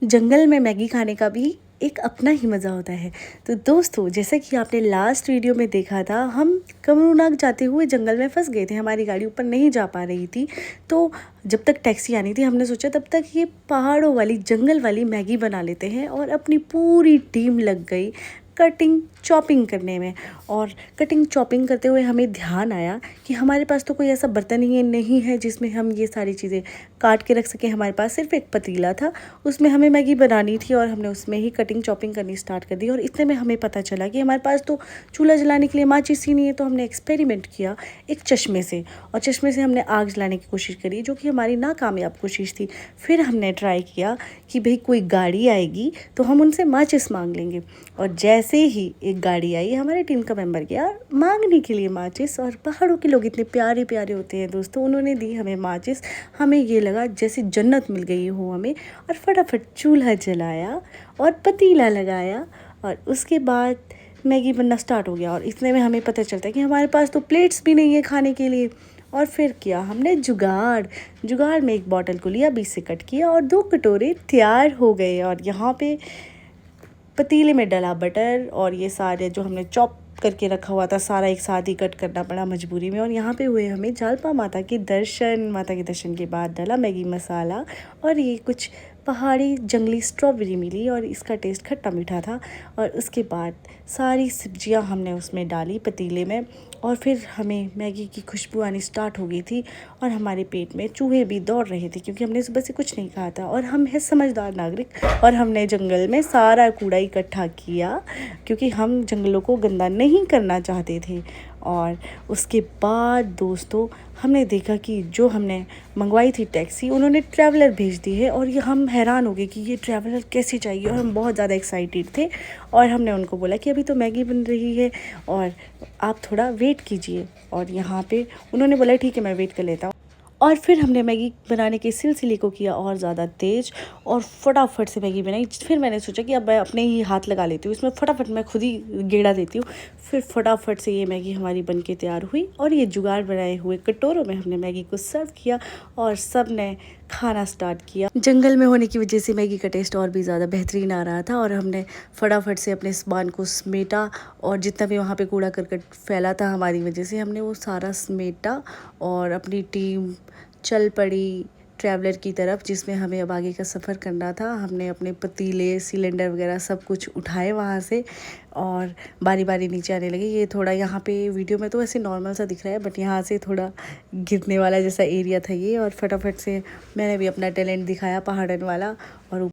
जंगल में मैगी खाने का भी एक अपना ही मज़ा होता है। तो दोस्तों, जैसा कि आपने लास्ट वीडियो में देखा था, हम कमरूनाग जाते हुए जंगल में फंस गए थे। हमारी गाड़ी ऊपर नहीं जा पा रही थी। तो जब तक टैक्सी आनी थी, हमने सोचा तब तक ये पहाड़ों वाली जंगल वाली मैगी बना लेते हैं। और अपनी पूरी टीम लग गई कटिंग चॉपिंग करने में। और कटिंग चॉपिंग करते हुए हमें ध्यान आया कि हमारे पास तो कोई ऐसा बर्तन ही नहीं है जिसमें हम ये सारी चीज़ें काट के रख सकें। हमारे पास सिर्फ एक पतीला था, उसमें हमें मैगी बनानी थी और हमने उसमें ही कटिंग चॉपिंग करनी स्टार्ट कर दी। और इतने में हमें पता चला कि हमारे पास तो चूल्हा जलाने के लिए माचिस ही नहीं है। तो हमने एक्सपेरिमेंट किया एक चश्मे से, और चश्मे से हमने आग जलाने की कोशिश करी, जो कि हमारी नाकामयाब कोशिश थी। फिर हमने ट्राई किया कि भाई कोई गाड़ी आएगी तो हम उनसे माचिस मांग लेंगे। और जैसे ही एक गाड़ी आई, हमारे टीम का मेंबर गया मांगने के लिए माचिस। और पहाड़ों के लोग इतने प्यारे प्यारे होते हैं दोस्तों, उन्होंने दी हमें माचिस। हमें ये लगा जैसे जन्नत मिल गई हो हमें। और फटाफट चूल्हा जलाया और पतीला लगाया, और उसके बाद मैगी बनना स्टार्ट हो गया। और इतने में हमें पता चलता है कि हमारे पास तो प्लेट्स भी नहीं है खाने के लिए। और फिर किया हमने जुगाड़ में एक बॉटल को लिया, बीच से कट किया और 2 कटोरे तैयार हो गए। और यहाँ पे पतीले में डला बटर, और ये सारे जो हमने चॉप करके रखा हुआ था सारा एक साथ ही कट करना पड़ा मजबूरी में। और यहाँ पे हुए हमें जालपा माता के दर्शन। माता के दर्शन के बाद डाला मैगी मसाला, और ये कुछ पहाड़ी जंगली स्ट्रॉबेरी मिली और इसका टेस्ट खट्टा मीठा था। और उसके बाद सारी सब्जियां हमने उसमें डाली पतीले में, और फिर हमें मैगी की खुशबू आनी स्टार्ट हो गई थी। और हमारे पेट में चूहे भी दौड़ रहे थे, क्योंकि हमने सुबह से कुछ नहीं खाया था। और हम हैं समझदार नागरिक, और हमने जंगल में सारा कूड़ा इकट्ठा किया, क्योंकि हम जंगलों को गंदा नहीं करना चाहते थे। और उसके बाद दोस्तों, हमने देखा कि जो हमने मंगवाई थी टैक्सी, उन्होंने ट्रैवलर भेज दी है। और ये हम हैरान हो गए कि ये ट्रैवलर कैसे चाहिए, और हम बहुत ज़्यादा एक्साइटेड थे। और हमने उनको बोला कि अभी तो मैगी बन रही है और आप थोड़ा वेट कीजिए। और यहाँ पे उन्होंने बोला ठीक है, मैं वेट कर लेता हूँ। और फिर हमने मैगी बनाने के सिलसिले को किया और ज़्यादा तेज़, और फटाफट से मैगी बनाई। फिर मैंने सोचा कि अब मैं अपने ही हाथ लगा लेती हूँ इसमें, फटाफट मैं खुद ही गेड़ा देती हूँ। फिर फटाफट से ये मैगी हमारी बन के तैयार हुई, और ये जुगाड़ बनाए हुए कटोरों में हमने मैगी को सर्व किया, और सब ने खाना स्टार्ट किया। जंगल में होने की वजह से मैगी का टेस्ट और भी ज़्यादा बेहतरीन आ रहा था। और हमने फटाफट से अपने सामान को समेटा, और जितना भी वहाँ पे कूड़ा करकट फैला था हमारी वजह से, हमने वो सारा समेटा। और अपनी टीम चल पड़ी ट्रैवलर की तरफ, जिसमें हमें अब आगे का सफ़र करना था। हमने अपने पतीले सिलेंडर वगैरह सब कुछ उठाए वहाँ से, और बारी बारी नीचे आने लगे। ये थोड़ा यहाँ पे वीडियो में तो ऐसे नॉर्मल सा दिख रहा है, बट यहाँ से थोड़ा गिरने वाला जैसा एरिया था ये। और फटाफट से मैंने भी अपना टैलेंट दिखाया पहाड़न वाला, और